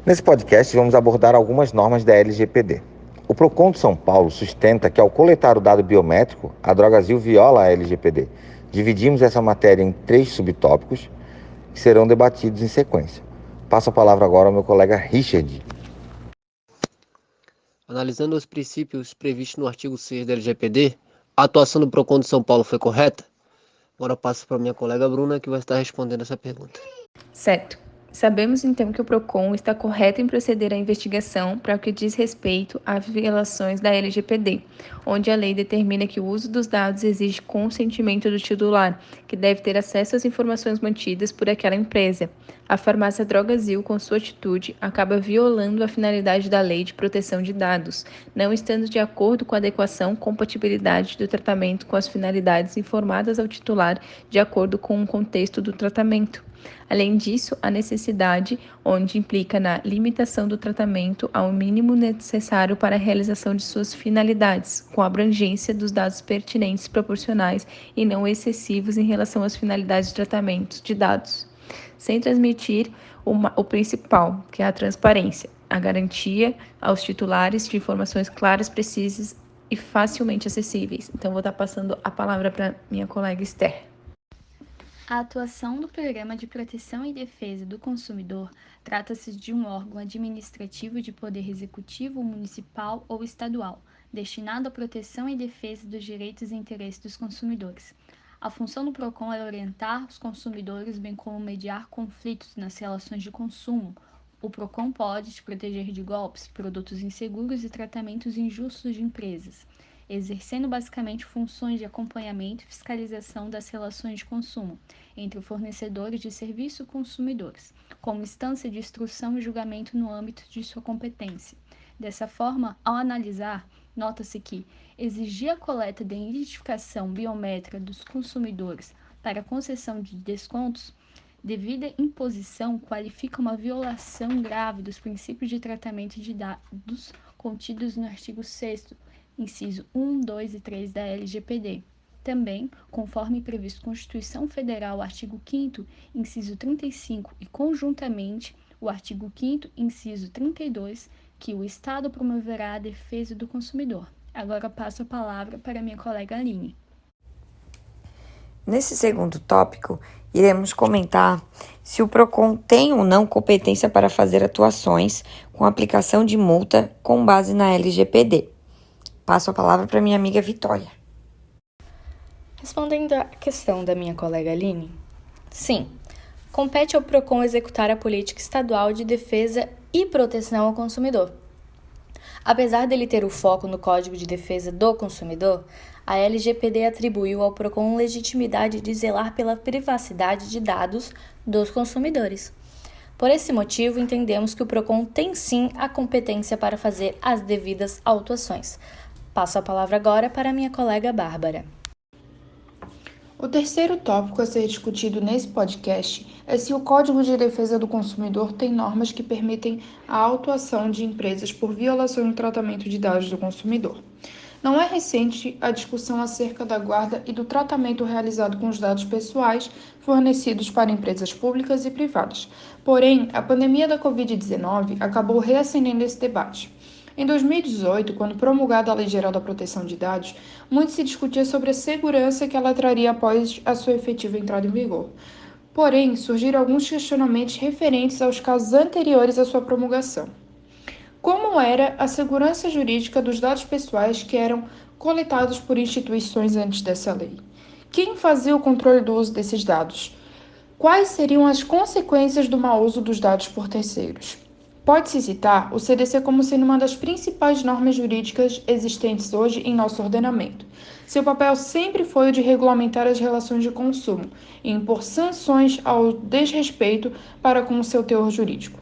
Nesse podcast, vamos abordar algumas normas da LGPD. O PROCON de São Paulo sustenta que, ao coletar o dado biométrico, a Drogasil viola a LGPD. Dividimos essa matéria em 3 subtópicos que serão debatidos em sequência. Passo a palavra agora ao meu colega Richard. Analisando os princípios previstos no artigo 6 da LGPD, a atuação do PROCON de São Paulo foi correta? Agora passo para minha colega Bruna, que vai estar respondendo essa pergunta. Certo. Sabemos então que o PROCON está correto em proceder à investigação para o que diz respeito a violações da LGPD, onde a lei determina que o uso dos dados exige consentimento do titular, que deve ter acesso às informações mantidas por aquela empresa. A farmácia Drogasil, com sua atitude, acaba violando a finalidade da Lei de Proteção de Dados, não estando de acordo com a adequação compatibilidade do tratamento com as finalidades informadas ao titular de acordo com o contexto do tratamento. Além disso, a necessidade, onde implica na limitação do tratamento ao mínimo necessário para a realização de suas finalidades, com a abrangência dos dados pertinentes proporcionais e não excessivos em relação às finalidades de tratamento de dados, sem transmitir o principal, que é a transparência, a garantia aos titulares de informações claras, precisas e facilmente acessíveis. Então, vou estar passando a palavra para minha colega Esther. A atuação do Programa de Proteção e Defesa do Consumidor trata-se de um órgão administrativo de poder executivo municipal ou estadual, destinado à proteção e defesa dos direitos e interesses dos consumidores. A função do PROCON é orientar os consumidores, bem como mediar conflitos nas relações de consumo. O PROCON pode te proteger de golpes, produtos inseguros e tratamentos injustos de empresas, exercendo basicamente funções de acompanhamento e fiscalização das relações de consumo entre fornecedores de serviço e consumidores, como instância de instrução e julgamento no âmbito de sua competência. Dessa forma, ao analisar, nota-se que exigir a coleta de identificação biométrica dos consumidores para concessão de descontos devida imposição qualifica uma violação grave dos princípios de tratamento de dados contidos no artigo 6º, inciso 1, 2 e 3 da LGPD. Também, conforme previsto na Constituição Federal, artigo 5º, inciso 35 e, conjuntamente, o artigo 5º, inciso 32, que o Estado promoverá a defesa do consumidor. Agora passo a palavra para minha colega Aline. Nesse segundo tópico, iremos comentar se o PROCON tem ou não competência para fazer atuações com aplicação de multa com base na LGPD. Passo a palavra para minha amiga Vitória. Respondendo à questão da minha colega Aline, sim, compete ao PROCON executar a política estadual de defesa e proteção ao consumidor. Apesar dele ter o foco no Código de Defesa do Consumidor, a LGPD atribuiu ao PROCON legitimidade de zelar pela privacidade de dados dos consumidores. Por esse motivo, entendemos que o PROCON tem sim a competência para fazer as devidas autuações. Passo a palavra agora para minha colega Bárbara. O terceiro tópico a ser discutido nesse podcast é se o Código de Defesa do Consumidor tem normas que permitem a autuação de empresas por violação no tratamento de dados do consumidor. Não é recente a discussão acerca da guarda e do tratamento realizado com os dados pessoais fornecidos para empresas públicas e privadas. Porém, a pandemia da Covid-19 acabou reacendendo esse debate. Em 2018, quando promulgada a Lei Geral da Proteção de Dados, muito se discutia sobre a segurança que ela traria após a sua efetiva entrada em vigor. Porém, surgiram alguns questionamentos referentes aos casos anteriores à sua promulgação. Como era a segurança jurídica dos dados pessoais que eram coletados por instituições antes dessa lei? Quem fazia o controle do uso desses dados? Quais seriam as consequências do mau uso dos dados por terceiros? Pode-se citar o CDC como sendo uma das principais normas jurídicas existentes hoje em nosso ordenamento. Seu papel sempre foi o de regulamentar as relações de consumo e impor sanções ao desrespeito para com o seu teor jurídico.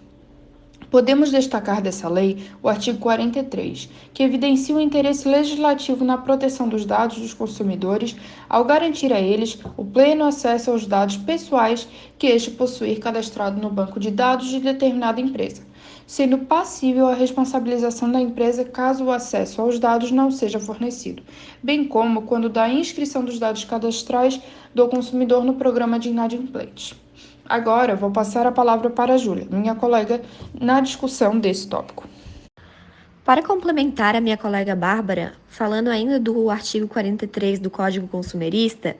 Podemos destacar dessa lei o artigo 43, que evidencia o interesse legislativo na proteção dos dados dos consumidores ao garantir a eles o pleno acesso aos dados pessoais que este possuir cadastrado no banco de dados de determinada empresa, sendo passível a responsabilização da empresa caso o acesso aos dados não seja fornecido, bem como quando da inscrição dos dados cadastrais do consumidor no programa de inadimplentes. Agora vou passar a palavra para a Júlia, minha colega, na discussão desse tópico. Para complementar a minha colega Bárbara, falando ainda do artigo 43 do Código Consumerista,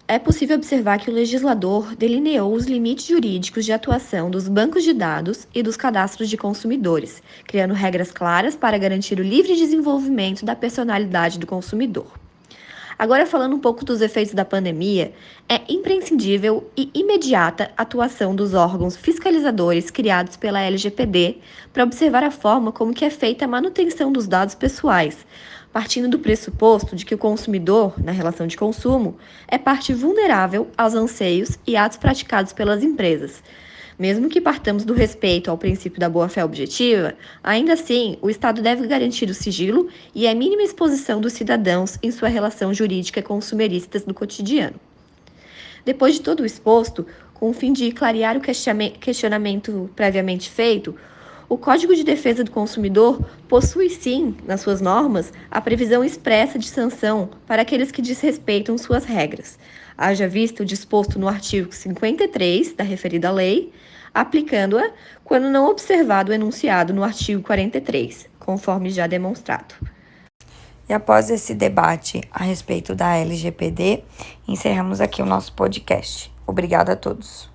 é possível observar que o legislador delineou os limites jurídicos de atuação dos bancos de dados e dos cadastros de consumidores, criando regras claras para garantir o livre desenvolvimento da personalidade do consumidor. Agora, falando um pouco dos efeitos da pandemia, é imprescindível e imediata a atuação dos órgãos fiscalizadores criados pela LGPD para observar a forma como que é feita a manutenção dos dados pessoais, partindo do pressuposto de que o consumidor, na relação de consumo, é parte vulnerável aos anseios e atos praticados pelas empresas. Mesmo que partamos do respeito ao princípio da boa-fé objetiva, ainda assim, o Estado deve garantir o sigilo e a mínima exposição dos cidadãos em sua relação jurídica consumeristas do cotidiano. Depois de todo o exposto, com o fim de clarear o questionamento previamente feito, o Código de Defesa do Consumidor possui, sim, nas suas normas, a previsão expressa de sanção para aqueles que desrespeitam suas regras, haja visto o disposto no artigo 53 da referida lei, aplicando-a quando não observado o enunciado no artigo 43, conforme já demonstrado. E após esse debate a respeito da LGPD, encerramos aqui o nosso podcast. Obrigada a todos.